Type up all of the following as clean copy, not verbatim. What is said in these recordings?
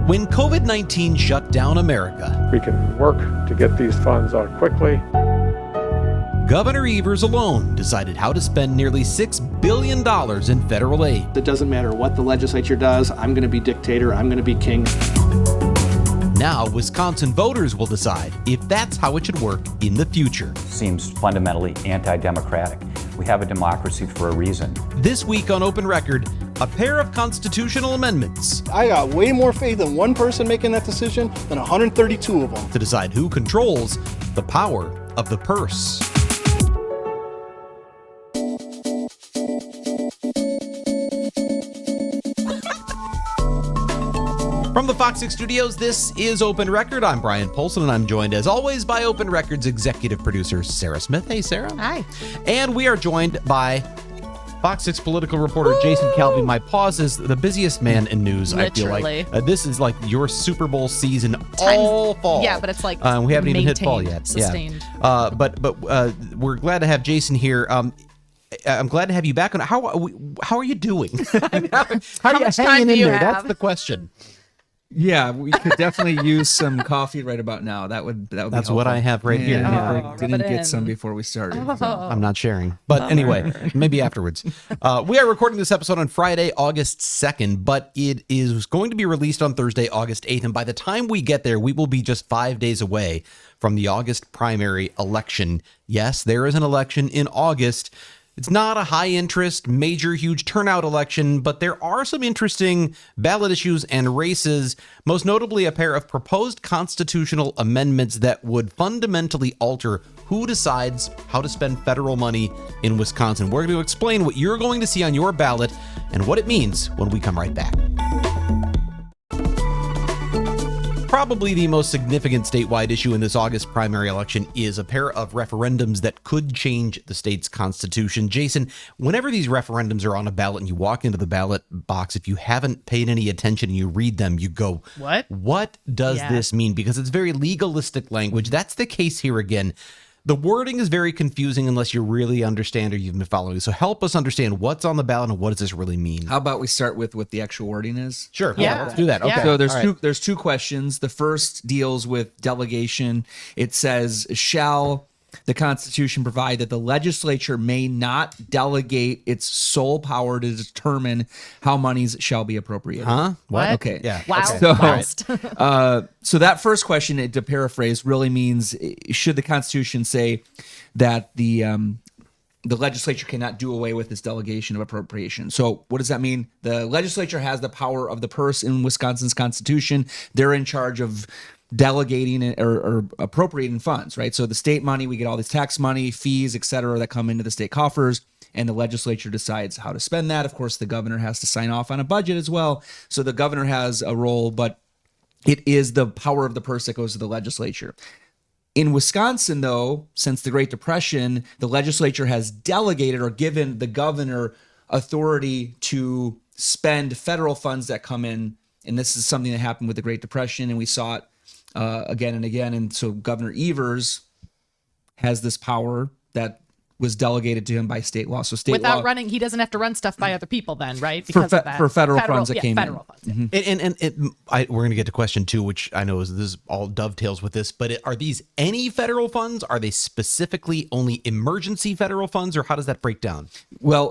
When COVID-19 shut down America, We can work to get these funds out quickly. Governor Evers alone decided how to spend nearly $6 billion in federal aid. It doesn't matter what the legislature does. I'm going to be dictator. I'm going to be king. Now, Wisconsin voters will decide if that's how it should work in the future. Seems fundamentally anti-democratic. We have a democracy for a reason. This week on Open Record, a pair of constitutional amendments I got way more faith in one person making that decision than 132 of them. to decide who controls the power of the purse. From the FOX6 studios, this is Open Record. I'm Brian Polson, and I'm joined, as always, by Open Record's executive producer, Sarah Smith. Hey, Sarah. Hi. And we are joined by FOX6 political reporter Jason Calvi. My pause is the busiest man in news, Literally. I feel like. This is like your Super Bowl season all fall. Yeah, but it's like we haven't even hit fall yet. Sustained. Yeah. But we're glad to have Jason here. I'm glad to have you back on. How are you doing? How are you much time hanging do in you there? That's have? the question. Yeah, we could definitely use some coffee right about now. That would That's be what helpful. I have right here. Yeah, Oh, I didn't rub it get in. some before we started. so. I'm not sharing. But anyway, maybe afterwards. We are recording this episode on Friday, August 2nd, but it is going to be released on Thursday, August 8th. And by the time we get there, we will be just 5 days away from the August primary election. Yes, there is an election in August. It's not a high interest, major, huge turnout election, but there are some interesting ballot issues and races, most notably a pair of proposed constitutional amendments that would fundamentally alter who decides how to spend federal money in Wisconsin. We're going to explain what you're going to see on your ballot and what it means when we come right back. Probably the most significant statewide issue in this August primary election is a pair of referendums that could change the state's constitution. Jason, whenever these referendums are on a ballot and you walk into the ballot box, if you haven't paid any attention and you read them, you go, What? What does Yeah. this mean? Because it's very legalistic language. That's the case here again. The wording is very confusing unless you really understand or you've been following. So help us understand what's on the ballot and what does this really mean? How about we start with what the actual wording is? Sure. Yeah. Let's do that. Okay. Yeah. So there's All right. there's two questions. The first deals with delegation. It says, shall the Constitution provide that the legislature may not delegate its sole power to determine how monies shall be appropriated? Huh? What? Okay. Yeah. Wow. Okay. So- Fast. So that first question, to paraphrase, really means, should the Constitution say that the legislature cannot do away with this delegation of appropriation? So what does that mean? The legislature has the power of the purse in Wisconsin's Constitution. They're in charge of delegating or appropriating funds, right? So the state money, we get all this tax money, fees, et cetera, that come into the state coffers, and the legislature decides how to spend that. Of course, the governor has to sign off on a budget as well. So the governor has a role, but it is the power of the purse that goes to the legislature. In Wisconsin, though, since the Great Depression, the legislature has delegated or given the governor authority to spend federal funds that come in. And this is something that happened with the Great Depression, and we saw it again and again. And so Governor Evers has this power that was delegated to him by state law. So state Without law running, he doesn't have to run stuff by other people then, right? For Because of that. federal funds that came in. federal funds, yeah. We're going to get to question two, which I know this all dovetails with this, but are these any federal funds? Are they specifically only emergency federal funds, or how does that break down? Well,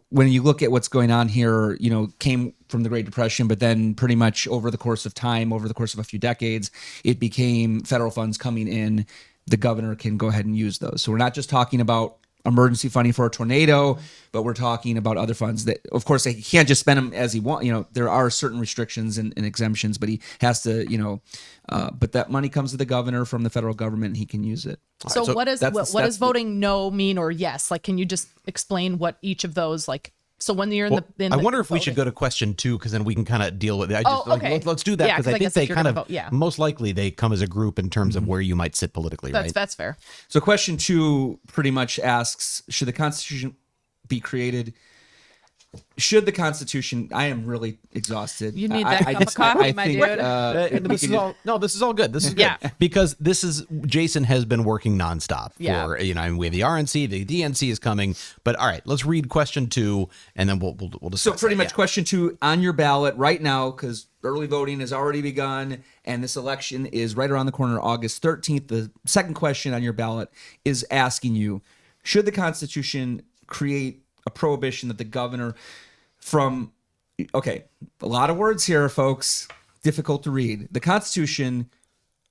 when you look at what's going on here, came from the Great Depression, but then pretty much over the course of time, over the course of a few decades, it became federal funds coming in. The governor can go ahead and use those. So we're not just talking about emergency funding for a tornado, but we're talking about other funds that, of course, he can't just spend them as he wants. There are certain restrictions and exemptions, but he has to, but that money comes to the governor from the federal government and he can use it. So, so what that's does voting no mean or yes? Like, can you just explain what each of those, like, so when you're I wonder if we should go to question two, because then we can kind of deal with it. okay. Let's do that, Yeah, because 'cause I I think guess they if you're kind of, gonna vote, yeah. most likely they come as a group in terms of where you might sit politically, right? That's fair. So question two pretty much asks, should the Constitution be created should the Constitution? I am really exhausted. You need that cup of coffee, my dude. This is all good. This is good. Yeah. Because Jason has been working nonstop Yeah. for, and we have the RNC, the DNC is coming. But all right, let's read question 2 and then we'll discuss. So pretty that. much question 2 on your ballot right now, because early voting has already begun and this election is right around the corner, August 13th. The second question on your ballot is asking you, should the Constitution create a prohibition that the governor a lot of words here, folks, difficult to read. The Constitution,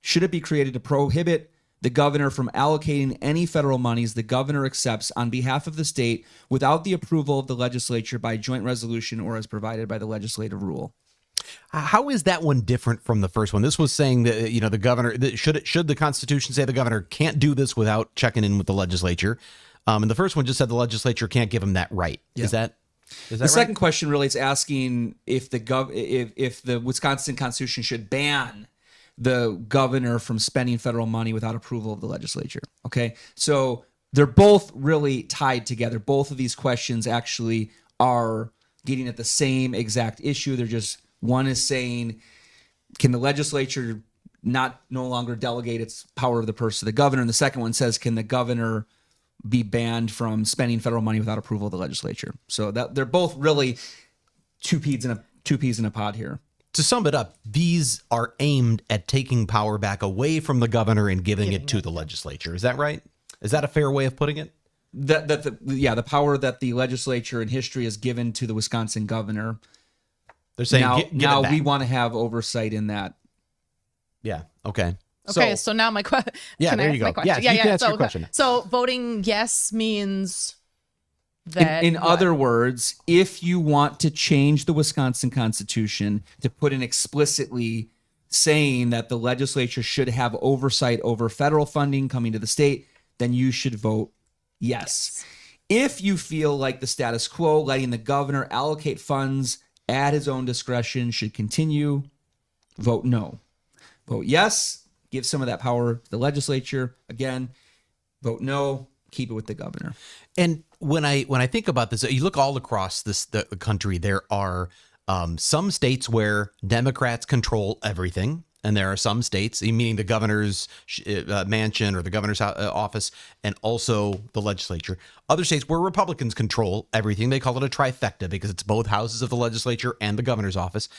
should it be created to prohibit the governor from allocating any federal monies the governor accepts on behalf of the state without the approval of the legislature by joint resolution or as provided by the legislative rule? How is that one different from the first one? This was saying that, the governor, should the Constitution say the governor can't do this without checking in with the legislature? And the first one just said the legislature can't give him that right. Yeah. Is that the right? second question really is asking if the Wisconsin Constitution should ban the governor from spending federal money without approval of the legislature. Okay, so they're both really tied together. Both of these questions actually are getting at the same exact issue. They're just, one is saying, can the legislature no longer delegate its power of the purse to the governor? And the second one says, can the governor be banned from spending federal money without approval of the legislature? So that they're both really two peas in a pod here. To sum it up, these are aimed at taking power back away from the governor and giving it to the legislature. Is that right? Is that a fair way of putting it? The power that the legislature in history has given to the Wisconsin governor. They're saying now we want to have oversight in that. Yeah. Okay. Okay, so now my question. Yeah, there you go. Yes, you can ask your question. So voting yes means that. In other words, if you want to change the Wisconsin Constitution to put in explicitly saying that the legislature should have oversight over federal funding coming to the state, then you should vote yes. If you feel like the status quo, letting the governor allocate funds at his own discretion, should continue, vote no. Vote yes. Give some of that power to the legislature. Again, vote no. Keep it with the governor. And when I think about this, you look all across the country. There are some states where Democrats control everything, and there are some states, meaning the governor's mansion or the governor's office, and also the legislature. Other states where Republicans control everything. They call it a trifecta because it's both houses of the legislature and the governor's office.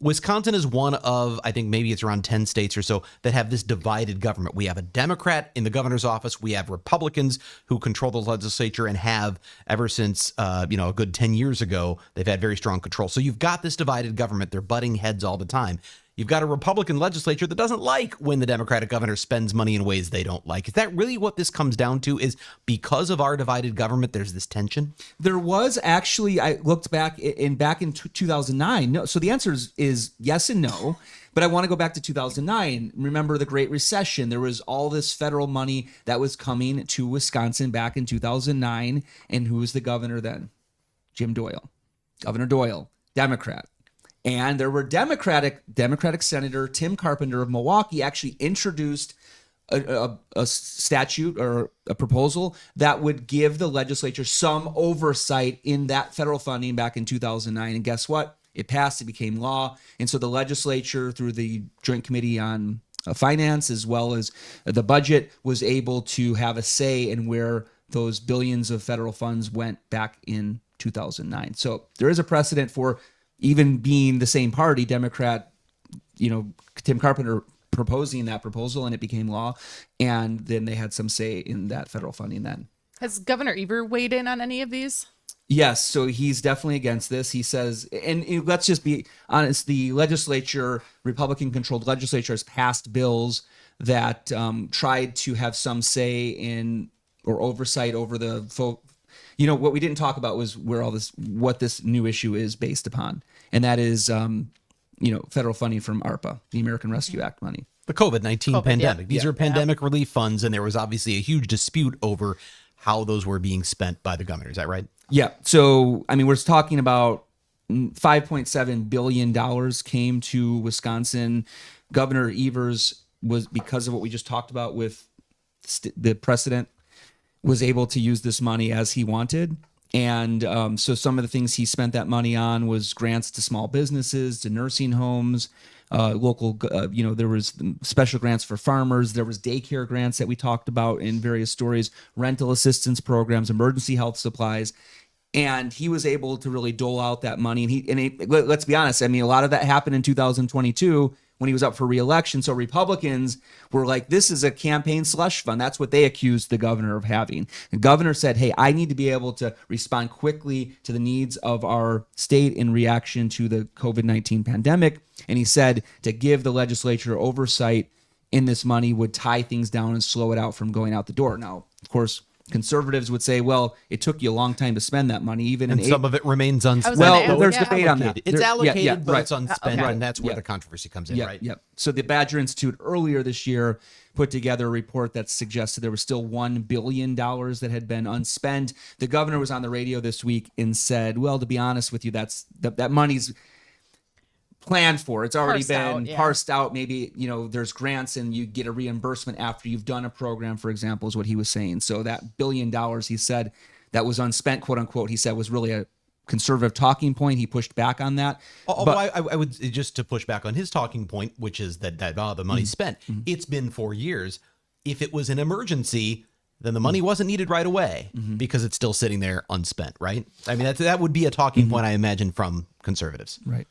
Wisconsin is one of, I think maybe it's around 10 states or so that have this divided government. We have a Democrat in the governor's office. We have Republicans who control the legislature and have ever since, a good 10 years ago, they've had very strong control. So you've got this divided government. They're butting heads all the time. You've got a Republican legislature that doesn't like when the Democratic governor spends money in ways they don't like. Is that really what this comes down to? Is because of our divided government, there's this tension? There was actually, I looked back in 2009. No, so the answer is yes and no. But I want to go back to 2009. Remember the Great Recession? There was all this federal money that was coming to Wisconsin back in 2009. And who was the governor then? Jim Doyle. Governor Doyle, Democrat. And there were Democratic Senator Tim Carpenter of Milwaukee actually introduced a statute or a proposal that would give the legislature some oversight in that federal funding back in 2009. And guess what? It passed. It became law. And so the legislature, through the Joint Committee on Finance as well as the budget, was able to have a say in where those billions of federal funds went back in 2009. So there is a precedent for even being the same party, Democrat, Tim Carpenter proposing that proposal, and it became law. And then they had some say in that federal funding then. Has Governor Evers weighed in on any of these? Yes, so he's definitely against this. He says, and let's just be honest, the legislature, Republican-controlled legislature, has passed bills that tried to have some say in or oversight over the vote. What we didn't talk about was what this new issue is based upon. And that is, federal funding from ARPA, the American Rescue Act money. The COVID-19 pandemic. Yeah. These are pandemic relief funds, and there was obviously a huge dispute over how those were being spent by the governor. Is that right? Yeah. So, we're talking about $5.7 billion came to Wisconsin. Governor Evers was, because of what we just talked about with the precedent, was able to use this money as he wanted. And so some of the things he spent that money on was grants to small businesses, to nursing homes, local, there was special grants for farmers. There was daycare grants that we talked about in various stories, rental assistance programs, emergency health supplies. And he was able to really dole out that money. And let's be honest, I mean, a lot of that happened in 2022 when he was up for re-election. So Republicans were like, this is a campaign slush fund. That's what they accused the governor of having. The governor said, hey, I need to be able to respond quickly to the needs of our state in reaction to the COVID-19 pandemic. And he said to give the legislature oversight in this money would tie things down and slow it out from going out the door. Now, of course, conservatives would say, well, it took you a long time to spend that money, even and in some of it remains unspent. Well, there's debate on that. It's allocated, but right. it's unspent, Okay. and that's where the controversy comes in, right? Yep. So the Badger Institute earlier this year put together a report that suggested there was still $1 billion that had been unspent. The governor was on the radio this week and said, well, to be honest with you, that money's planned for. It's already been parsed out. Maybe, there's grants and you get a reimbursement after you've done a program, for example, is what he was saying. So that $1 billion, he said, that was unspent, quote unquote, he said was really a conservative talking point. He pushed back on that. Although I would, just to push back on his talking point, which is that the money's spent. It's been 4 years. If it was an emergency, then the money wasn't needed right away because it's still sitting there unspent, right? I mean, that would be a talking point, I imagine, from conservatives. Right.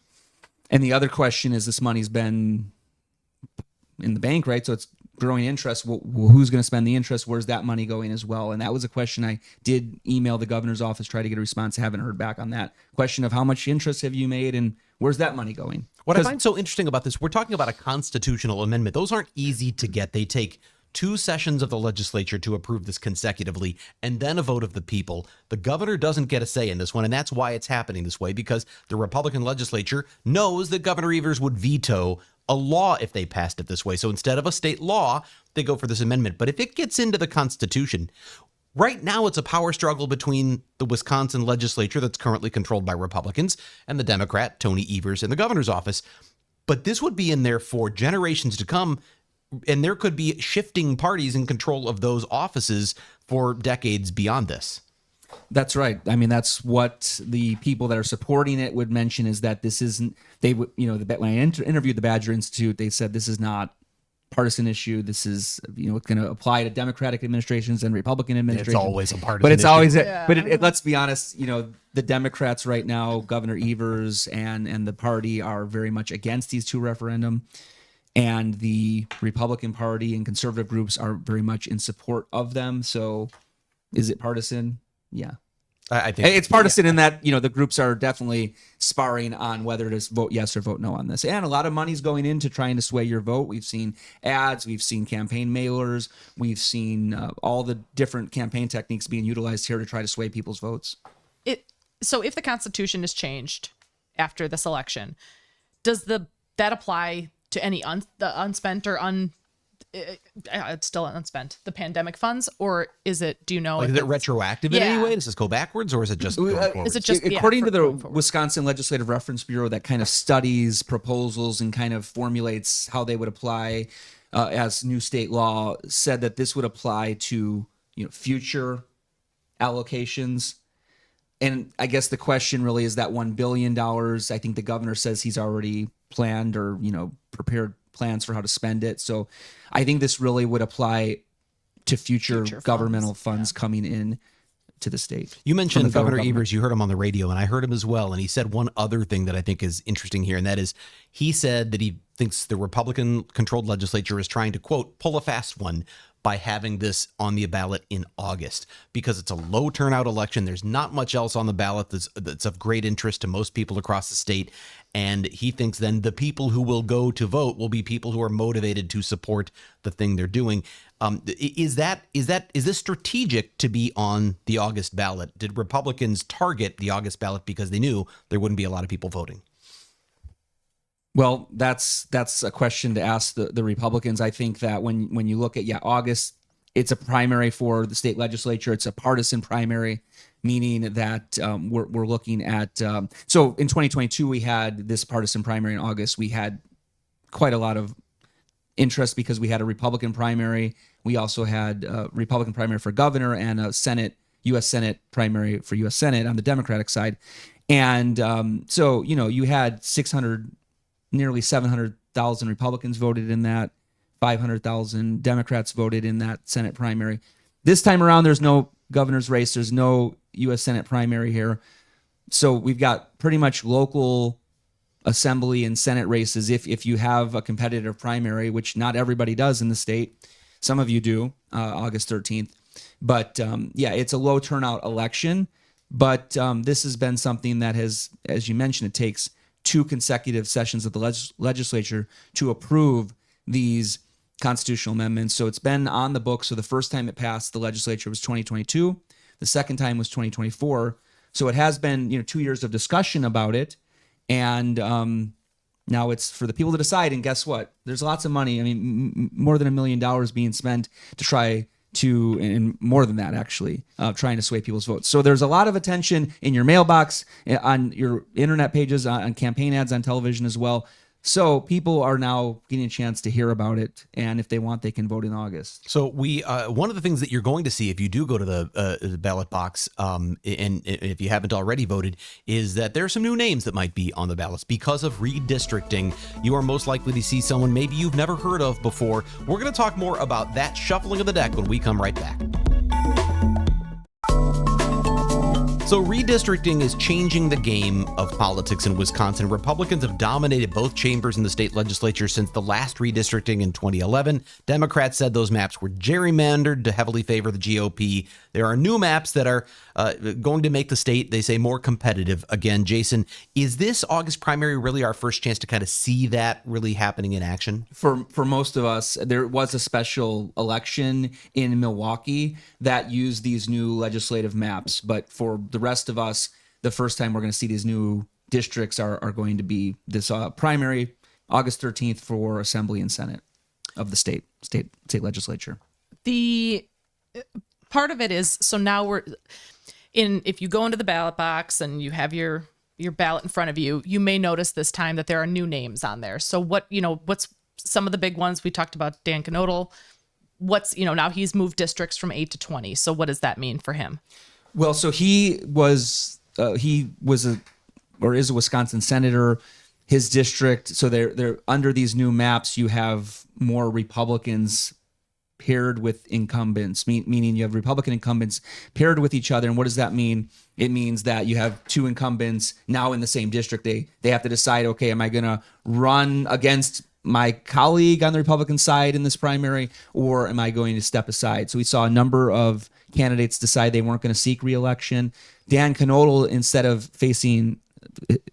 And the other question is, this money's been in the bank, right? So it's growing interest. Well, who's going to spend the interest? Where's that money going as well? And that was a question I did email the governor's office, try to get a response. I haven't heard back on that question of how much interest have you made and where's that money going? What I find so interesting about this, we're talking about a constitutional amendment. Those aren't easy to get. They take 2 sessions of the legislature to approve this consecutively, and then a vote of the people. The governor doesn't get a say in this one, and that's why it's happening this way, because the Republican legislature knows that Governor Evers would veto a law if they passed it this way. So instead of a state law, they go for this amendment. But if it gets into the Constitution, right now it's a power struggle between the Wisconsin legislature that's currently controlled by Republicans and the Democrat, Tony Evers, in the governor's office. But this would be in there for generations to come, and there could be shifting parties in control of those offices for decades beyond this. That's right. I mean, that's what the people that are supporting it would mention, is that this isn't, they would, when I interviewed the Badger Institute, they said this is not partisan issue. This is, it's going to apply to Democratic administrations and Republican administrations. It's always a partisan but it's issue. always, but let's be honest, the Democrats right now, Governor Evers and the party are very much against these 2 referendum. And the Republican Party and conservative groups are very much in support of them. So is it partisan? Yeah. I think it's partisan in that, the groups are definitely sparring on whether to vote yes or vote no on this. And a lot of money's going into trying to sway your vote. We've seen ads, we've seen campaign mailers, we've seen all the different campaign techniques being utilized here to try to sway people's votes. So if the Constitution is changed after this election, does that apply to any the unspent or it's still unspent, the pandemic funds, or is it, do you know? Like, is it retroactive in any way? Does this go backwards, or is it just going forward? Is it just, according to the Wisconsin Legislative Reference Bureau, that kind of studies proposals and kind of formulates how they would apply as new state law, said that this would apply to future allocations. And I guess the question really is that $1 billion. I think the governor says he's already planned or, prepared plans for how to spend it. So I think this really would apply to future governmental funds coming in to the state. You mentioned Governor Evers. You heard him on the radio, and I heard him as well. And he said one other thing that I think is interesting here, and that is he said that he thinks the Republican-controlled legislature is trying to, quote, pull a fast one by having this on the ballot in August, because it's a low turnout election. There's not much else on the ballot that's of great interest to most people across the state. And he thinks then the people who will go to vote will be people who are motivated to support the thing they're doing. Is this strategic to be on the August ballot? Did Republicans target the August ballot because they knew there wouldn't be a lot of people voting? Well, that's a question to ask the Republicans. I think that when you look at August, it's a primary for the state legislature. It's a partisan primary, meaning that we're looking at. So in 2022, we had this partisan primary in August. We had quite a lot of interest because we had a Republican primary. We also had a Republican primary for governor and a Senate U.S. Senate primary for U.S. Senate on the Democratic side. And so, you had nearly 700,000 Republicans voted in that, 500,000 Democrats voted in that Senate primary. This time around, there's no governor's race. There's no U.S. Senate primary here. So we've got pretty much local assembly and Senate races. If you have a competitive primary, which not everybody does in the state, some of you do, August 13th. But it's a low turnout election. But this has been something that has, as you mentioned, it takes 2 consecutive sessions of the legislature to approve these constitutional amendments. So it's been on the books. So the first time it passed the legislature was 2022. The second time was 2024. So it has been 2 years of discussion about it. And now it's for the people to decide. And guess what? There's lots of money. I mean, more than $1 million being spent to try to, and more than that actually, trying to sway people's votes. So there's a lot of attention in your mailbox, on your internet pages, on campaign ads on television as well. So people are now getting a chance to hear about it, and if they want, they can vote in August. So we one of the things that you're going to see if you do go to the ballot box, and if you haven't already voted, is that there are some new names that might be on the ballots because of redistricting. You are most likely to see someone maybe you've never heard of before. We're going to talk more about that shuffling of the deck when we come right back. So redistricting is changing the game of politics in Wisconsin. Republicans have dominated both chambers in the state legislature since the last redistricting in 2011. Democrats said those maps were gerrymandered to heavily favor the GOP. There are new maps that are going to make the state, they say, more competitive. Again, Jason, is this August primary really our first chance to kind of see that really happening in action? For most of us, there was a special election in Milwaukee that used these new legislative maps. But for the rest of us, the first time we're going to see these new districts are going to be this primary, August 13th, for Assembly and Senate of the state legislature. The part of it is, so now if you go into the ballot box and you have your ballot in front of you, you may notice this time that there are new names on there. So what's some of the big ones? We talked about Dan Knodel. Now he's moved districts from 8 to 20. So what does that mean for him? Well, so he is a Wisconsin senator. His district, so they're under these new maps, you have more Republicans paired with incumbents, meaning you have Republican incumbents paired with each other. And what does that mean? It means that you have 2 incumbents now in the same district. They have to decide, okay, am I going to run against my colleague on the Republican side in this primary, or am I going to step aside? So we saw a number of candidates decide they weren't going to seek re-election. Dan Knodel, instead of facing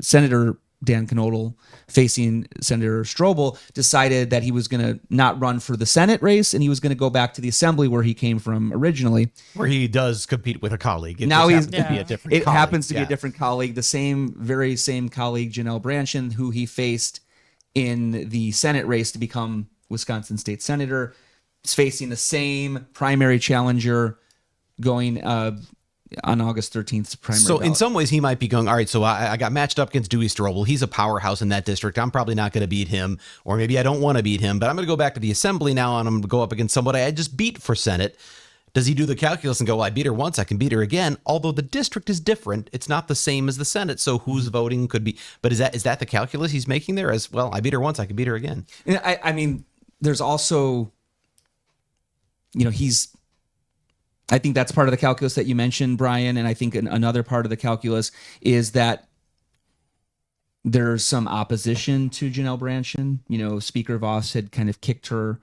Senator Dan Knodel facing Senator Strobl, decided that he was going to not run for the Senate race, and he was going to go back to the Assembly where he came from originally. Where he does compete with a colleague. It now happens to be a different It colleague. happens to be a different colleague, the very same colleague, Janelle Branchin, who he faced in the Senate race to become Wisconsin state senator. Is facing the same primary challenger going on August 13th primary. So ballot. in some ways he might be going, all right, so I got matched up against Dewey Strobl. He's a powerhouse in that district. I'm probably not going to beat him, or maybe I don't want to beat him, but I'm going to go back to the Assembly now and I'm going to go up against somebody I just beat for Senate. Does he do the calculus and go, well, I beat her once, I can beat her again? Although the district is different. It's not the same as the Senate. So who's voting could be. But is that the calculus he's making there as, well, I beat her once, I can beat her again? I mean, there's also, I think that's part of the calculus that you mentioned, Brian. And I think another part of the calculus is that there's some opposition to Janelle Branchin. Speaker Voss had kind of kicked her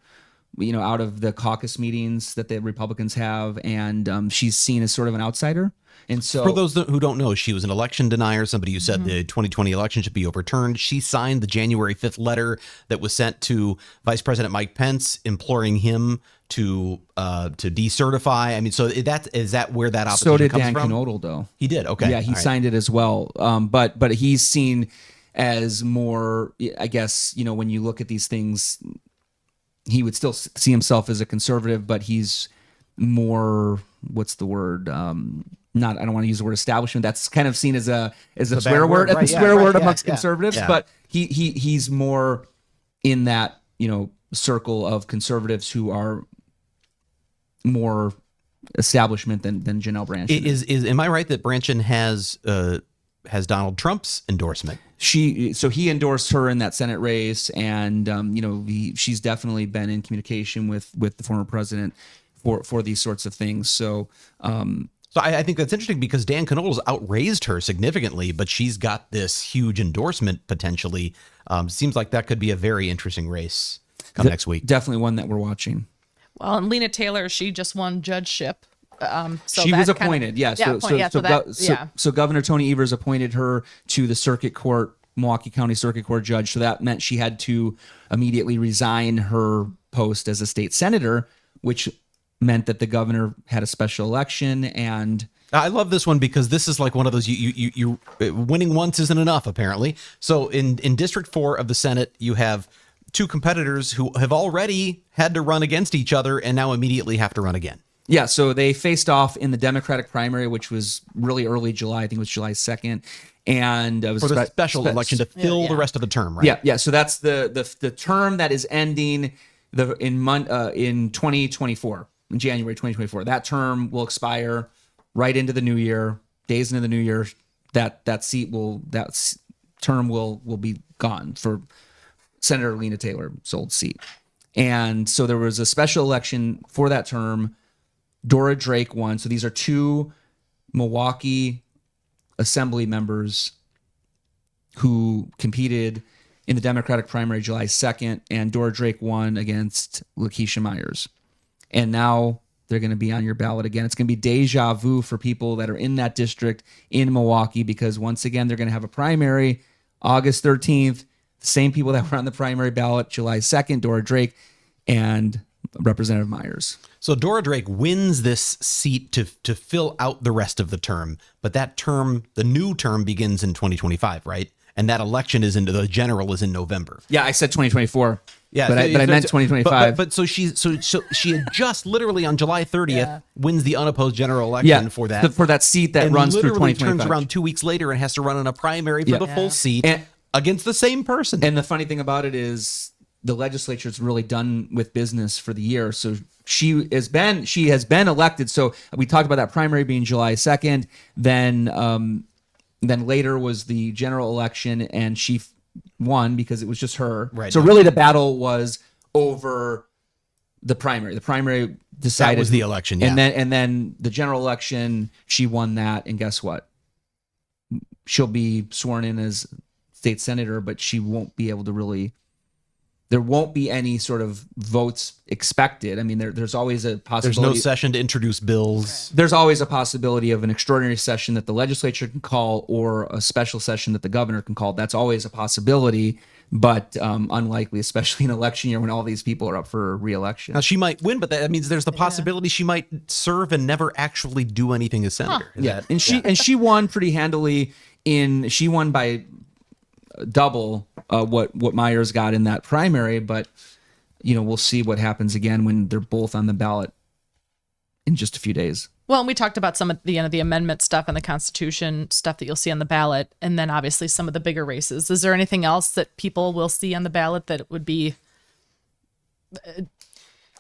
out of the caucus meetings that the Republicans have, and she's seen as sort of an outsider. And so, for those who don't know, she was an election denier, somebody who said the 2020 election should be overturned. She signed the January 5th letter that was sent to Vice President Mike Pence, imploring him to decertify. I mean, so is that where that opposition so did comes Dan from? Knodel, though. He did. Okay, yeah, he signed it as well. But he's seen as more, I guess, when you look at these things, he would still see himself as a conservative, but he's more, what's the word? I don't want to use the word establishment. That's kind of seen as a swear word, right, swear word amongst yeah, conservatives. yeah. But he's more in that circle of conservatives who are more establishment than Janelle Branchin. Am I right that Branchin has Donald Trump's endorsement? He endorsed her in that Senate race, and she's definitely been in communication with the former president for these sorts of things. So I think that's interesting because Dan Knowles outraised her significantly, but she's got this huge endorsement potentially. Seems like that could be a very interesting race come next week. Definitely one that we're watching. Well, and Lena Taylor, she just won judgeship. So she was appointed, So Governor Tony Evers appointed her to the circuit court, Milwaukee County Circuit Court judge. So that meant she had to immediately resign her post as a state senator, which meant that the governor had a special election. And I love this one because this is like one of those you winning once isn't enough, apparently. So in District 4 of the Senate, you have two competitors who have already had to run against each other and now immediately have to run again. Yeah, so they faced off in the Democratic primary, which was really early July. I think it was July 2nd. And it was for the special election to fill the rest of the term, right? Yeah. So that's the term that is ending in 2024, in January 2024. That term will expire right into the new year, days into the new year. That term will be gone for Senator Lena Taylor's old seat. And so there was a special election for that term. Dora Drake won. So these are two Milwaukee Assembly members who competed in the Democratic primary July 2nd, and Dora Drake won against Lakeisha Myers. And now they're going to be on your ballot again. It's going to be deja vu for people that are in that district in Milwaukee, because once again, they're going to have a primary August 13th. The same people that were on the primary ballot July 2nd, Dora Drake and Representative Myers. So Dora Drake wins this seat to fill out the rest of the term, but that term, the new term, begins in 2025, right? And that election the general is in November. Yeah, I said 2024. Yeah, but I meant 2025. But so she had just literally on July 30th wins the unopposed general election for that seat that runs through 2025. Turns around 2 weeks later and has to run in a primary for the full seat against the same person. And the funny thing about it is, the legislature is really done with business for the year. So she has been elected. So we talked about that primary being July 2nd. Then later was the general election, and she won because it was just her. Right. So really the battle was over the primary. The primary decided that was the election. Yeah. And then the general election, she won that. And guess what? She'll be sworn in as state senator, but she won't be able to really. There won't be any sort of votes expected. I mean, there's always a possibility. There's no session to introduce bills. There's always a possibility of an extraordinary session that the legislature can call, or a special session that the governor can call. That's always a possibility, but unlikely, especially in election year when all these people are up for re-election. Now, she might win, but that means there's the possibility she might serve and never actually do anything as senator. She won pretty handily. She won by double what Myers got in that primary, but we'll see what happens again when they're both on the ballot in just a few days. Well, and we talked about some of the amendment stuff and the Constitution stuff that you'll see on the ballot, and then obviously some of the bigger races. Is there anything else that people will see on the ballot that would be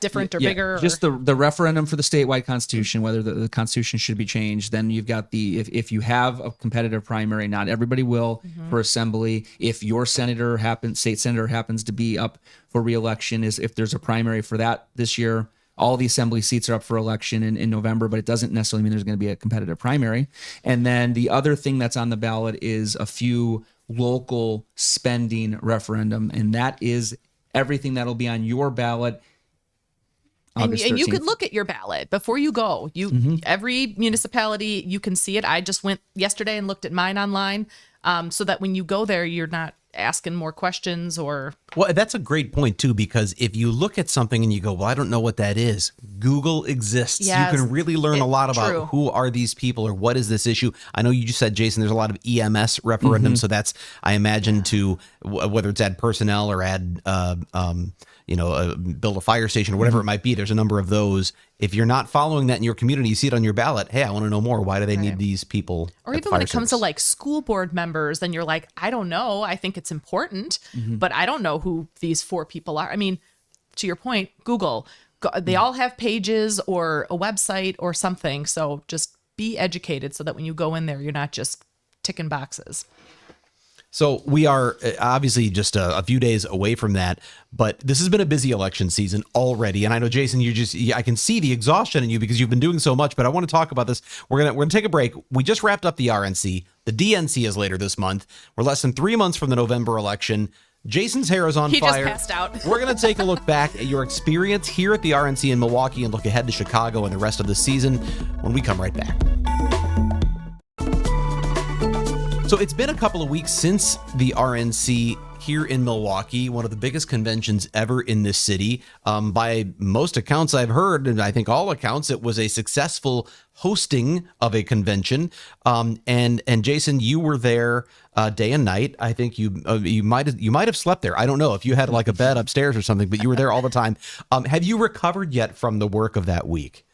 different or bigger? Just the referendum for the statewide constitution, whether the constitution should be changed. Then you've got if you have a competitive primary, not everybody will for assembly. If your state senator happens to be up for re-election, if there's a primary for that this year, all the assembly seats are up for election in November, but it doesn't necessarily mean there's going to be a competitive primary. And then the other thing that's on the ballot is a few local spending referendum, and that is everything that'll be on your ballot. And you could look at your ballot before you go. Every municipality, you can see it. I just went yesterday and looked at mine online, so that when you go there, you're not asking more questions or. Well, that's a great point too, because if you look at something and you go, well, I don't know what that is. Google exists. Yes, you can really learn a lot about who are these people or what is this issue. I know you just said, Jason, there's a lot of EMS referendums. So that's, I imagine, to whether it's add personnel or add, build a fire station or whatever it might be. There's a number of those. If you're not following that in your community, you see it on your ballot. Hey, I want to know more. Why do they need these people? Or even when it comes to like school board members, then you're like, I don't know. I think it's important, but I don't know who these four people are. I mean, to your point, Google. they all have pages or a website or something. So just be educated so that when you go in there, you're not just ticking boxes. So we are obviously just a few days away from that, but this has been a busy election season already. And I know, Jason, I can see the exhaustion in you because you've been doing so much, but I want to talk about this. We're gonna take a break. We just wrapped up the RNC. The DNC is later this month. We're less than 3 months from the November election. Jason's hair is on fire. He just passed out. We're going to take a look back at your experience here at the RNC in Milwaukee and look ahead to Chicago and the rest of the season when we come right back. So it's been a couple of weeks since the RNC here in Milwaukee, one of the biggest conventions ever in this city. By most accounts I've heard, and I think all accounts, it was a successful hosting of a convention. And Jason, you were there day and night. I think you might have slept there. I don't know if you had like a bed upstairs or something, but you were there all the time. Have you recovered yet from the work of that week?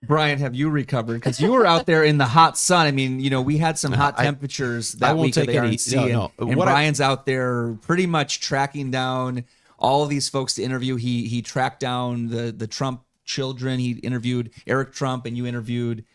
Brian, have you recovered? Because you were out there in the hot sun. I mean, we had some hot temperatures that week at the RNC, and Brian's out there pretty much tracking down all of these folks to interview. He tracked down the Trump children. He interviewed Eric Trump, and you interviewed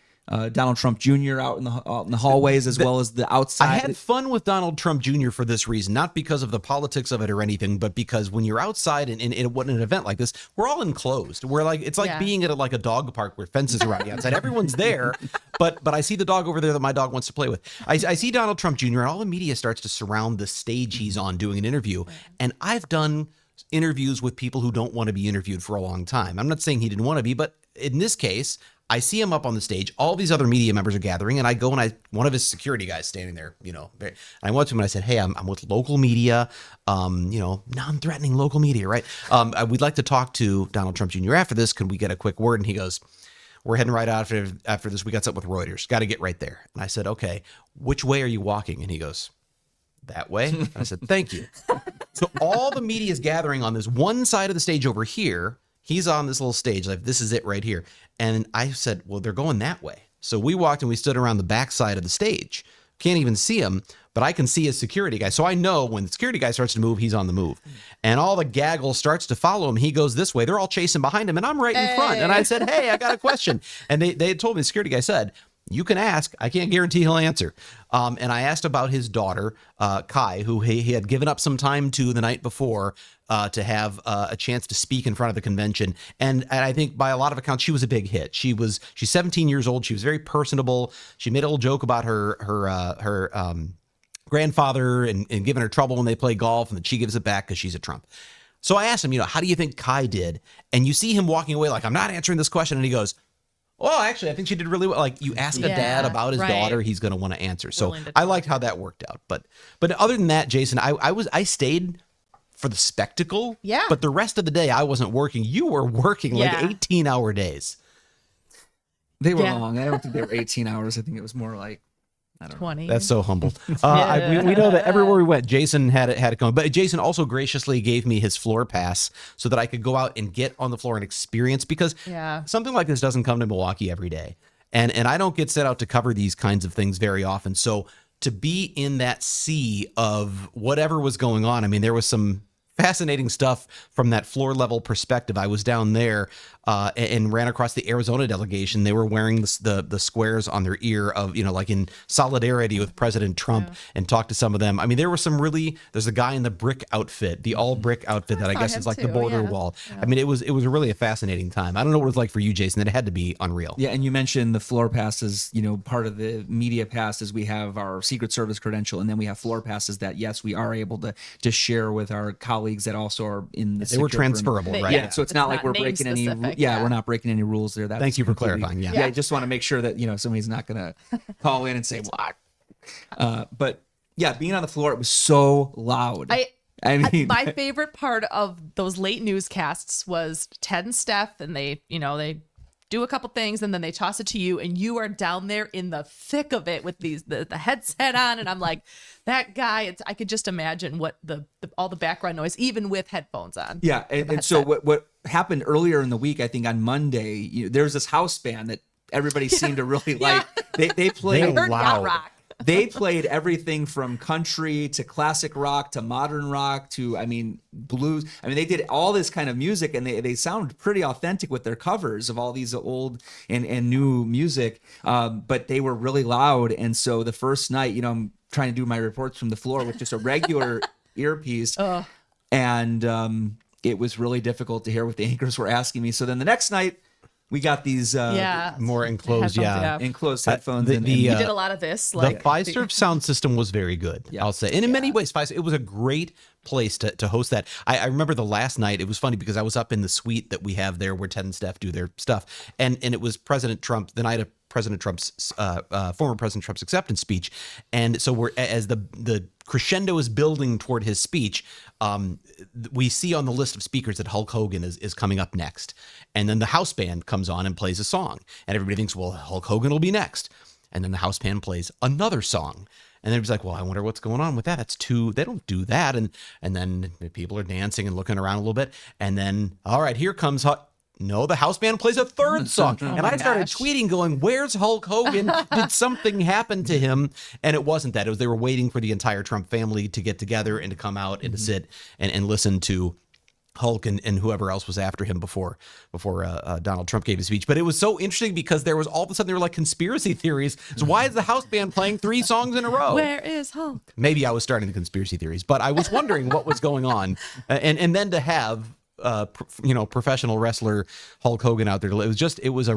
Donald Trump Jr. out in the hallways as well as the outside. I had fun with Donald Trump Jr. for this reason, not because of the politics of it or anything, but because when you're outside in an event like this, we're all enclosed. We're like, it's like being at a dog park where fences around the outside. Everyone's there, but I see the dog over there that my dog wants to play with. I see Donald Trump Jr. and all the media starts to surround the stage he's on doing an interview, and I've done interviews with people who don't want to be interviewed for a long time. I'm not saying he didn't want to be, but in this case, I see him up on the stage. All these other media members are gathering, and I go and one of his security guys standing there, and I went to him and I said, "Hey, I'm with local media, non-threatening local media, right? We'd like to talk to Donald Trump Jr. after this. Can we get a quick word?" And he goes, "We're heading right after this. We got something with Reuters. Got to get right there." And I said, "Okay, which way are you walking?" And he goes, "That way." And I said, "Thank you." So all the media is gathering on this one side of the stage over here. He's on this little stage, like this is it right here. And I said, well, they're going that way. So we walked and we stood around the back side of the stage. Can't even see him, but I can see his security guy. So I know when the security guy starts to move, he's on the move. And all the gaggle starts to follow him. He goes this way. They're all chasing behind him, and I'm right in front. And I said, "Hey, I got a question." And they had told me, the security guy said, "You can ask. I can't guarantee he'll answer." And I asked about his daughter, Kai, who he had given up some time to the night before to have a chance to speak in front of the convention. And I think by a lot of accounts, she was a big hit. She's 17 years old. She was very personable. She made a little joke about her grandfather and giving her trouble when they play golf, and that she gives it back because she's a Trump. So I asked him, how do you think Kai did? And you see him walking away like, "I'm not answering this question." And he goes, "Oh, actually, I think she did really well." Like, you ask a dad about his daughter, he's going to want to answer. So I liked how that worked out. But other than that, Jason, I stayed for the spectacle. Yeah. But the rest of the day, I wasn't working. You were working like 18-hour days. They were long. I don't think they were 18 hours. I think it was more like, I don't 20. That's so humble. We know that everywhere we went, Jason had it going. But Jason also graciously gave me his floor pass so that I could go out and get on the floor and experience, because something like this doesn't come to Milwaukee every day. And I don't get set out to cover these kinds of things very often. So to be in that sea of whatever was going on, I mean, there was some fascinating stuff from that floor level perspective. I was down there and ran across the Arizona delegation. They were wearing the squares on their ear of, like in solidarity with President Trump, and talked to some of them. I mean, there was there's a guy in the brick outfit, the all brick outfit that I guess is like the border wall. Yeah. I mean, it was really a fascinating time. I don't know what it was like for you, Jason. It had to be unreal. Yeah. And you mentioned the floor passes, part of the media passes, we have our Secret Service credential, and then we have floor passes that, yes, we are able to share with our colleagues that also are in the They were transferable, right? Yeah. So it's not like we're breaking any we're not breaking any rules there. Thank you for clarifying. Yeah. I just want to make sure that somebody's not going to call in and say what. But yeah, being on the floor, it was so loud. I mean, my favorite part of those late newscasts was Ted and Steph, and they do a couple things and then they toss it to you, and you are down there in the thick of it with the headset on, and I'm like, that guy. I could just imagine what all the background noise, even with headphones on. Yeah, and so what happened earlier in the week, I think on Monday, there's this house band that everybody seemed to really like. They played loud. they played everything from country to classic rock to modern rock to, I mean, blues. I mean, they did all this kind of music, and they sound pretty authentic with their covers of all these old and new music. But they were really loud. And so the first night, you know, I'm trying to do my reports from the floor with just a regular earpiece. And it was really difficult to hear what the anchors were asking me. So then the next night, we got these more enclosed, Headphones, enclosed headphones. the- and the, We did a lot of this. The Like Fiserv sound system was very good, I'll say. And in many ways, Fiserv, it was a great place to host that. I remember the last night, it was funny because I was up in the suite that we have there where Ted and Steph do their stuff. And it was President Trump, the night of President Trump's, former President Trump's acceptance speech. And so we're, as the crescendo is building toward his speech, we see on the list of speakers that Hulk Hogan is coming up next. And then the house band comes on and plays a song. And everybody thinks, well, Hulk Hogan will be next. And then the house band plays another song. And everybody's like, well, I wonder what's going on with that. That's too, they don't do that. And then people are dancing and looking around a little bit. And then, all right, here comes No, the house band plays a third song. And I started tweeting going, where's Hulk Hogan? Did something happen to him? And it wasn't that. It was they were waiting for the entire Trump family to get together and to come out and to sit and listen to Hulk and whoever else was after him before Donald Trump gave his speech. But it was so interesting because there was all of a sudden there were like conspiracy theories. So why is the house band playing 3 songs in a row? where is Hulk? Maybe I was starting the conspiracy theories, but I was wondering what was going on. And then to have professional wrestler Hulk Hogan out there, it was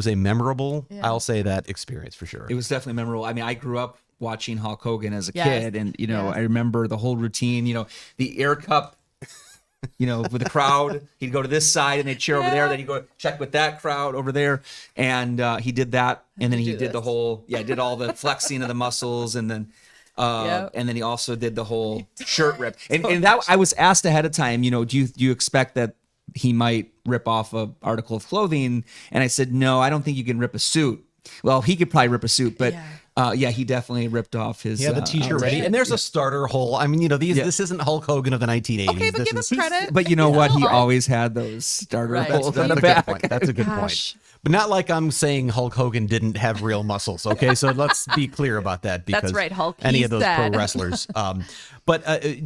a memorable, I'll say that, experience for sure. It was definitely memorable. I mean, I grew up watching Hulk Hogan as a Yes. kid, and I remember the whole routine. The air cup. With the crowd, he'd go to this side and they'd cheer over there. Then he'd go check with that crowd over there, and he did that. And then he did the whole, did all the flexing of the muscles, and then. And then he also did the whole shirt rip. And that I was asked ahead of time, do you expect that he might rip off an article of clothing? And I said, no, I don't think you can rip a suit. Well, he could probably rip a suit, but he definitely ripped off his. Yeah, the T-shirt ready, and there's a starter hole. I mean, this isn't Hulk Hogan of the 1980s. Okay, but give us credit. But you know what? He always had those starter holes That's in the a back. good point. That's a good point. But not like I'm saying Hulk Hogan didn't have real muscles. Okay, so let's be clear about that because That's right, Hulk. any He's of those dead. pro wrestlers.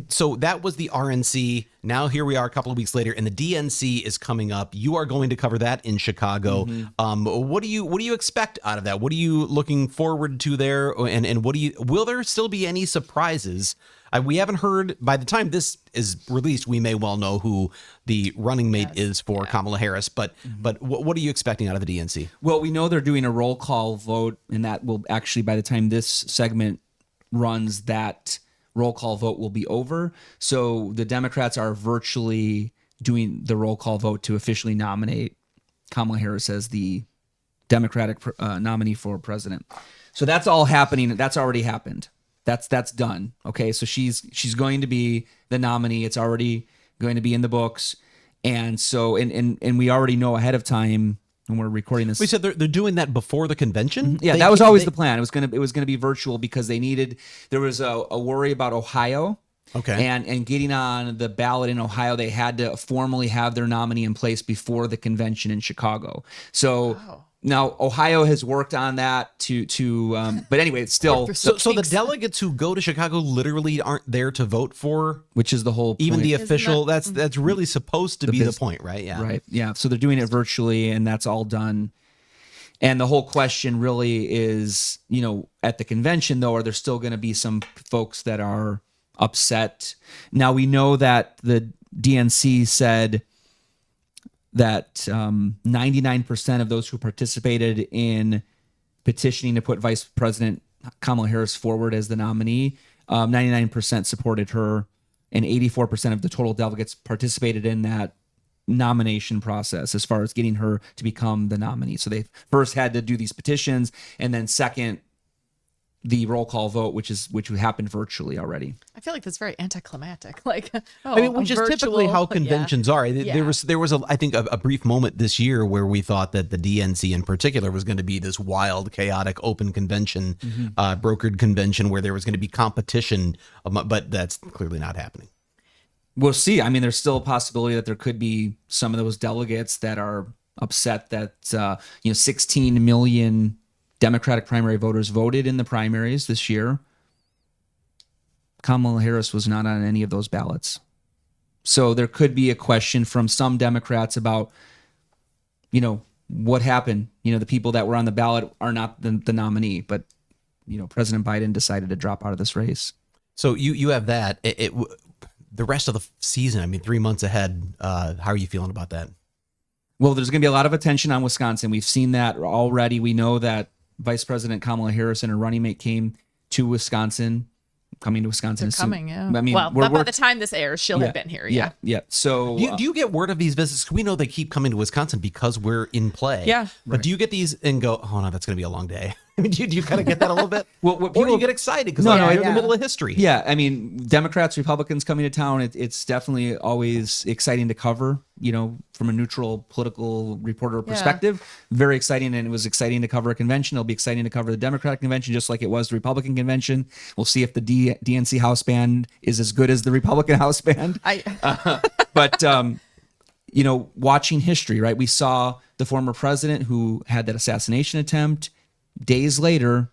So that was the RNC. Now here we are a couple of weeks later, and the DNC is coming up. You are going to cover that in Chicago. What do you expect out of that? What are you looking forward to there? And will there still be any surprises? We haven't heard. By the time this is released, we may well know who the running mate is for Kamala Harris. But what are you expecting out of the DNC? Well, we know they're doing a roll call vote, and that will actually, by the time this segment runs, that roll call vote will be over. So the Democrats are virtually doing the roll call vote to officially nominate Kamala Harris as the Democratic nominee for president. So that's all happening. That's already happened. That's done. Okay, so she's going to be the nominee. It's already going to be in the books, and so and we already know ahead of time when we're recording this. We said they're doing that before the convention. Yeah, that was always the plan. It was gonna be virtual because there was a worry about Ohio. Okay. And getting on the ballot in Ohio, they had to formally have their nominee in place before the convention in Chicago. So. Now, Ohio has worked on that but anyway, it's still. So the delegates who go to Chicago literally aren't there to vote for, which is the whole point. even the official. That's really supposed to be the point, right? Yeah. Right. Yeah. So they're doing it virtually, and that's all done. And the whole question really is, at the convention, though, are there still going to be some folks that are upset? Now, we know that the DNC said that 99% of those who participated in petitioning to put Vice President Kamala Harris forward as the nominee, 99% supported her, and 84% of the total delegates participated in that nomination process as far as getting her to become the nominee. So they first had to do these petitions, and then second, the roll call vote, which happened virtually already. I feel like that's very anticlimactic. Which is typically how conventions are. There was I think a brief moment this year where we thought that the DNC in particular was going to be this wild, chaotic, open convention, brokered convention where there was going to be competition, but that's clearly not happening. We'll see. I mean, there's still a possibility that there could be some of those delegates that are upset that 16 million Democratic primary voters voted in the primaries this year. Kamala Harris was not on any of those ballots. So there could be a question from some Democrats about, what happened. The people that were on the ballot are not the nominee, but, President Biden decided to drop out of this race. So you have that. The rest of the season, 3 months ahead, how are you feeling about that? Well, there's going to be a lot of attention on Wisconsin. We've seen that already. We know that Vice President Kamala Harris and her running mate coming to Wisconsin. They're coming, yeah. By the time this airs, she'll have been here. Yeah. So do you get word of these visits? 'Cause we know they keep coming to Wisconsin because we're in play. Yeah. But do you get these and go, oh no, that's going to be a long day? Do you kind of get that a little bit? Well, or do you get excited because No, you're in the middle of history? Yeah, Democrats, Republicans coming to town, it's definitely always exciting to cover, from a neutral political reporter perspective. Very exciting, and it was exciting to cover a convention. It'll be exciting to cover the Democratic convention, just like it was the Republican convention. We'll see if the DNC House band is as good as the Republican House band. But watching history, right? We saw the former president who had that assassination attempt. Days later,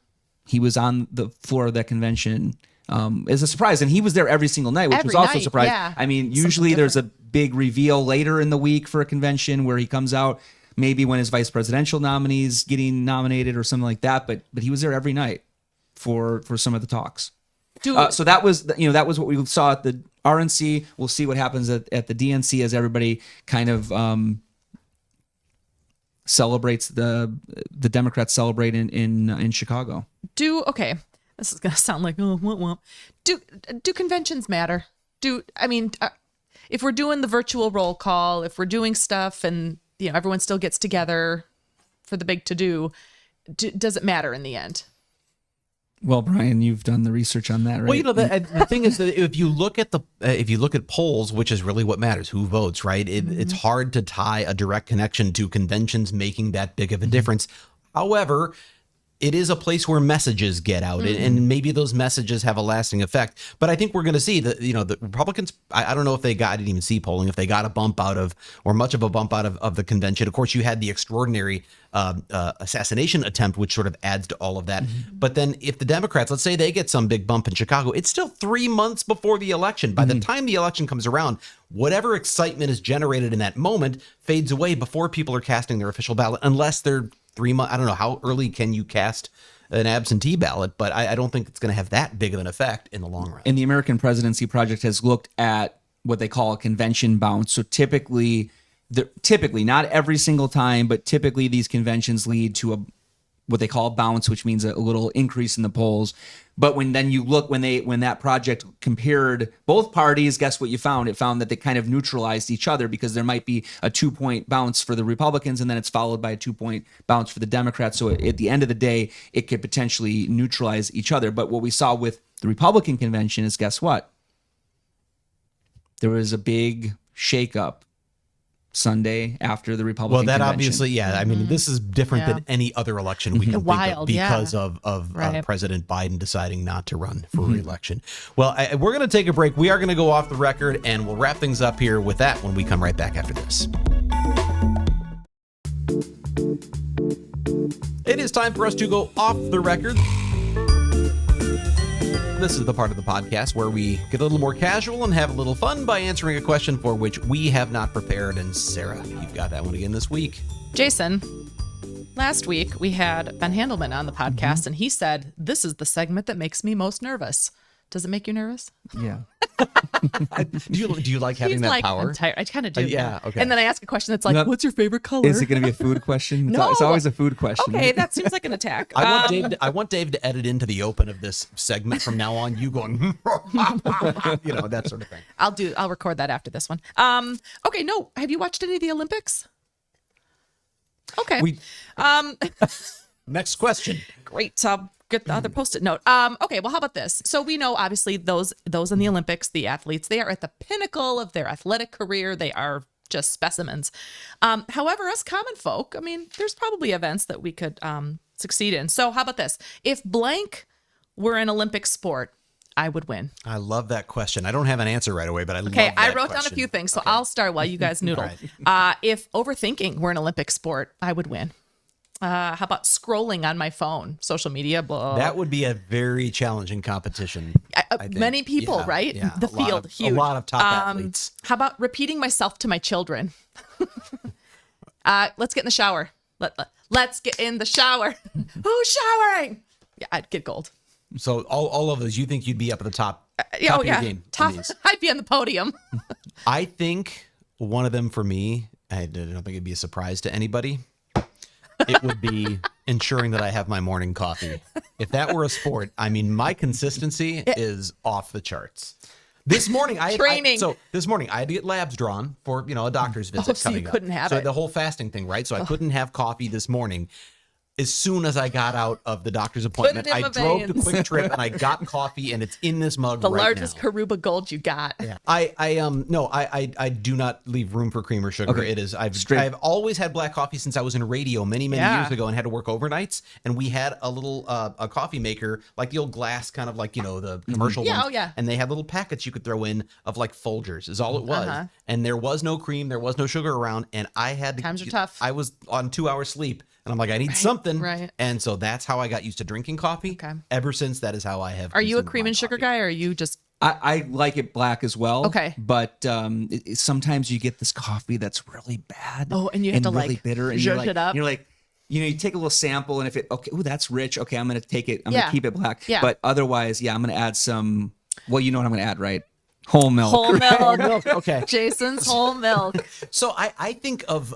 he was on the floor of that convention as a surprise. And he was there every single night, which was also a surprise. Yeah. Usually there's a big reveal later in the week for a convention where he comes out, maybe when his vice presidential nominee's getting nominated or something like that. But he was there every night for some of the talks. So that was what we saw at the RNC. We'll see what happens at the DNC as everybody kind of celebrates the Democrats celebrate in Chicago. This is gonna sound like womp. Do conventions matter? If we're doing the virtual roll call, if we're doing stuff and everyone still gets together for the big to do, does it matter in the end? Well, Brian, you've done the research on that, right? Well, the thing is that if you look at polls, which is really what matters, who votes, right? It's hard to tie a direct connection to conventions making that big of a difference. However, it is a place where messages get out, and maybe those messages have a lasting effect. But I think we're going to see that, the Republicans, I don't know if I didn't even see polling, if they got a bump out of, or much of a bump out of the convention. Of course, you had the extraordinary assassination attempt, which sort of adds to all of that. But then if the Democrats, let's say they get some big bump in Chicago, it's still 3 months before the election. By the time the election comes around, whatever excitement is generated in that moment fades away before people are casting their official ballot, unless they're 3 months. I don't know how early can you cast an absentee ballot, but I don't think it's going to have that big of an effect in the long run. And the American Presidency Project has looked at what they call a convention bounce. So typically, not every single time, but typically these conventions lead to what they call a bounce, which means a little increase in the polls. But when that project compared both parties, guess what you found? It found that they kind of neutralized each other, because there might be a 2-point bounce for the Republicans, and then it's followed by a 2-point bounce for the Democrats. So at the end of the day, it could potentially neutralize each other. But what we saw with the Republican convention is, guess what? There was a big shakeup Sunday after the Republican convention. Obviously, this is different than any other election we can think of because of President Biden deciding not to run for re-election. Well, we're going to take a break. We are going to go off the record, and we'll wrap things up here with that when we come right back after this. It is time for us to go off the record. This is the part of the podcast where we get a little more casual and have a little fun by answering a question for which we have not prepared. And Sarah, you've got that one again this week. Jason, last week we had Ben Handelman on the podcast, and he said, "This is the segment that makes me most nervous." Does it make you nervous? Yeah. Do you like having that power? I'm tired. I kind of do. Yeah. Okay. And then I ask a question that's like, "What's your favorite color?" Is it going to be a food question? No. It's always a food question. Okay, that seems like an attack. I want Dave to edit into the open of this segment from now on. You going, that sort of thing. I'll record that after this one. Okay. No. Have you watched any of the Olympics? Okay. Next question. Great. Get the other Post-it note. Okay, well, how about this? So we know, obviously, those in the Olympics, the athletes, they are at the pinnacle of their athletic career. They are just specimens. However, us common folk, there's probably events that we could succeed in. So how about this? If blank were an Olympic sport, I would win. I love that question. I don't have an answer right away, but I love that question. Okay, I wrote down a few things, so I'll start while you guys noodle. Right. If overthinking were an Olympic sport, I would win. How about scrolling on my phone, social media? Blah. That would be a very challenging competition. I think. Many people, Yeah, right? yeah. The field, huge. A lot of top athletes. How about repeating myself to my children? Let's get in the shower. Let's get in the shower. Who's showering? Yeah, I'd get gold. So all of those, you think you'd be up at the top Oh of your yeah, game? top. on these. I'd be on the podium. I think one of them for me, I don't think it'd be a surprise to anybody. It would be ensuring that I have my morning coffee. If that were a sport, I mean, my consistency is off the charts. This morning, Training. this morning I had to get labs drawn for a doctor's visit so you coming up. couldn't have so it. the whole fasting thing, right? So I couldn't have coffee this morning. As soon as I got out of the doctor's appointment, it in I my drove to veins. Quick Trip and I got coffee, and it's in this mug The right largest now. Karuba gold you got. Yeah. I do not leave room for cream or sugar. Okay. It is I've always had black coffee since I was in radio many years ago and had to work overnights, and we had a little a coffee maker, like the old glass kind of like the commercial Yeah, ones. oh, yeah. And they had little packets you could throw in of like Folgers is all it was. And there was no cream, there was no sugar around, and I had to Times are tough. I was on 2 hours sleep. And I'm like, I need something. right. And so that's how I got used to drinking coffee. Okay. Ever since, that is how I have. Are you a consumed cream my and sugar coffee. guy, or are you just I like it black as well. Okay. But sometimes you get this coffee that's really bad. Oh, and you have to, really like, bitter, and zhuzh it up. You're like, you take a little sample, and if it that's rich. Okay, I'm gonna take it. I'm Yeah. gonna keep it black. Yeah. But otherwise, I'm gonna add some. Well, you know what I'm gonna add, right? Whole milk. whole milk? Okay. Jason's whole milk. So I think of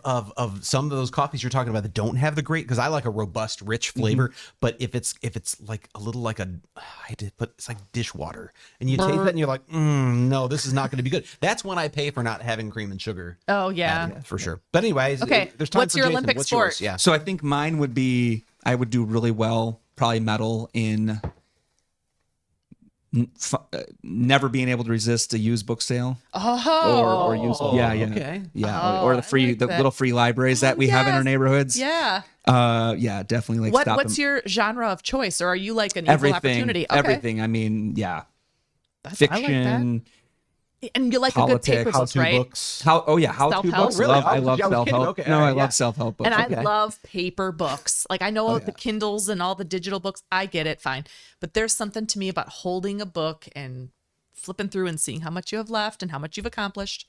some of those coffees you're talking about that don't have the great, because I like a robust, rich flavor. But if it's like a little like it's like dishwater, and you taste that and you're like, no, this is not going to be good. That's when I pay for not having cream and sugar. Oh yeah. For sure. But anyways, Okay, there's time what's for your Jason. Olympic What's sport? yours? Yeah. So I think mine would be I would do really well, probably medal in never being able to resist a used book sale. Oh. Or used okay. or the free like that. little free libraries that we have in our yes. neighborhoods. Yeah. Definitely like stop What's them. your genre of choice, or are you like an equal opportunity? Okay. Everything. I mean, yeah. I like Fiction. And you like Politics, a good paper book, How-to right? books. How to Self-help? books. Really? I love I was kidding. self-help. Okay, No, all right, I yeah. love self-help books. And Okay. I love paper books. Like I know the Kindles and all the digital books. I get it, fine. But there's something to me about holding a book and flipping through and seeing how much you have left and how much you've accomplished.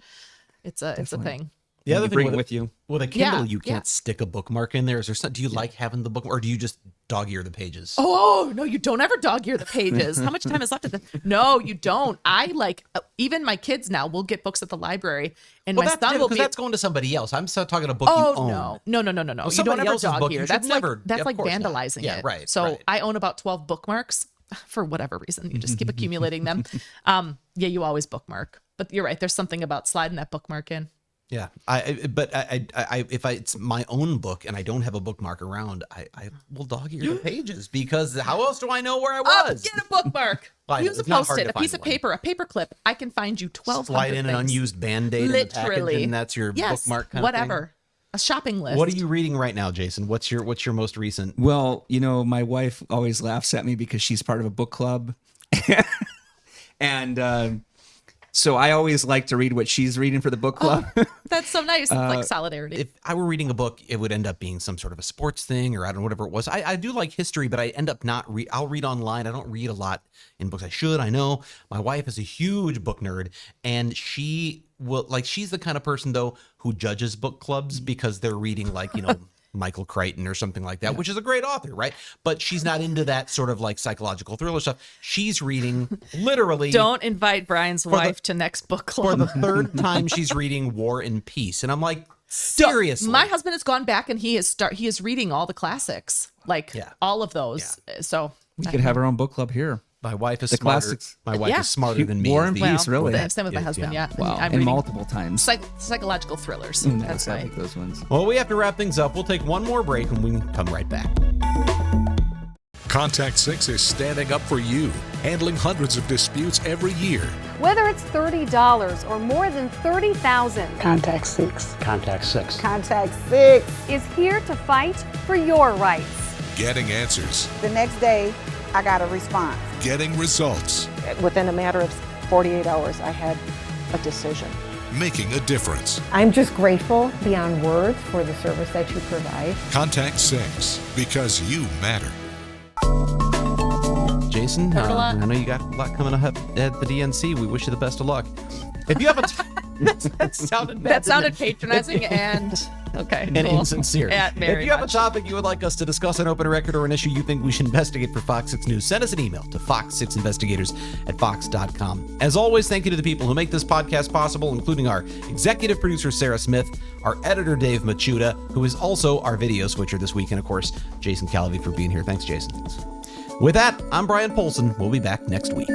It's a thing. The other You thing bring with it with you. With a Kindle, Yeah, you can't stick a bookmark in there. Is there some, do you like having the book, or do you just dog ear the pages? Oh no, you don't ever dog ear the pages. How much time is left at the? No, you don't. I like even my kids now will get books at the library, and Well, my that's son will because be. that's going to somebody else. I'm still talking a book you Oh own. no. You don't somebody ever else's dog book, you ear. should That's never- like that's of like course not. vandalizing Yeah, it. right, So right. I own about 12 bookmarks for whatever reason. You just keep accumulating them. Yeah, you always bookmark. But you're right. There's something about sliding that bookmark in. Yeah, but if it's my own book and I don't have a bookmark around, I will dog ear the pages, because how else do I know where I was? Get a bookmark. Well, I know, Use a it's not hard Post-it, to a piece find of one. paper, a paper clip. I can find you 1,200 Slide in an things. unused Band-Aid in the package, Literally. and that's your Yes, bookmark kind whatever. of thing. A shopping list. What are you reading right now, Jason? What's your most recent? Well, my wife always laughs at me because she's part of a book club. And so I always like to read what she's reading for the book club. That's so nice. It's like solidarity. If I were reading a book, it would end up being some sort of a sports thing, or I don't know, whatever it was. I do like history, but I end up not I'll read online. I don't read a lot in books. I should. I know my wife is a huge book nerd, and she will she's the kind of person though who judges book clubs because they're reading Michael Crichton or something like that, which is a great author, right? But she's not into that sort of psychological thriller stuff. She's reading literally. Don't invite Brian's wife to next book For club. the third time, she's reading War and Peace, and I'm like, seriously. My husband has gone back and he is reading all the classics, all of those. So We could have our own book club here. My wife is The smarter. classics. My wife Yeah. is smarter than me. War is and the- Peace, really? Same with my husband, yeah. Wow. I'm And reading multiple times. psychological thrillers. Nice, That's I right. like those ones. Well, we have to wrap things up. We'll take one more break and we can come right back. Contact 6 is standing up for you, handling hundreds of disputes every year. Whether it's $30 or more than $30,000, Contact 6. Contact 6. Contact 6. is here to fight for your rights. Getting answers, The next day, I got a response. getting results. Within a matter of 48 hours, I had a decision. making a difference. I'm just grateful beyond words for the service that you provide. Contact 6 because you matter. Jason, I know you got a lot coming up at the DNC. We wish you the best of luck. If you have a that sounded bad. That sounded patronizing and okay, and cool. insincere. Yeah, very if you have a much. topic you would like us to discuss on Open Record or an issue you think we should investigate for Fox 6 News, send us an email to fox6investigators@fox.com. As always, thank you to the people who make this podcast possible, including our executive producer, Sarah Smith, our editor, Dave Machuda, who is also our video switcher this week, and of course, Jason Calvi for being here. Thanks, Jason. With that, I'm Brian Polson. We'll be back next week.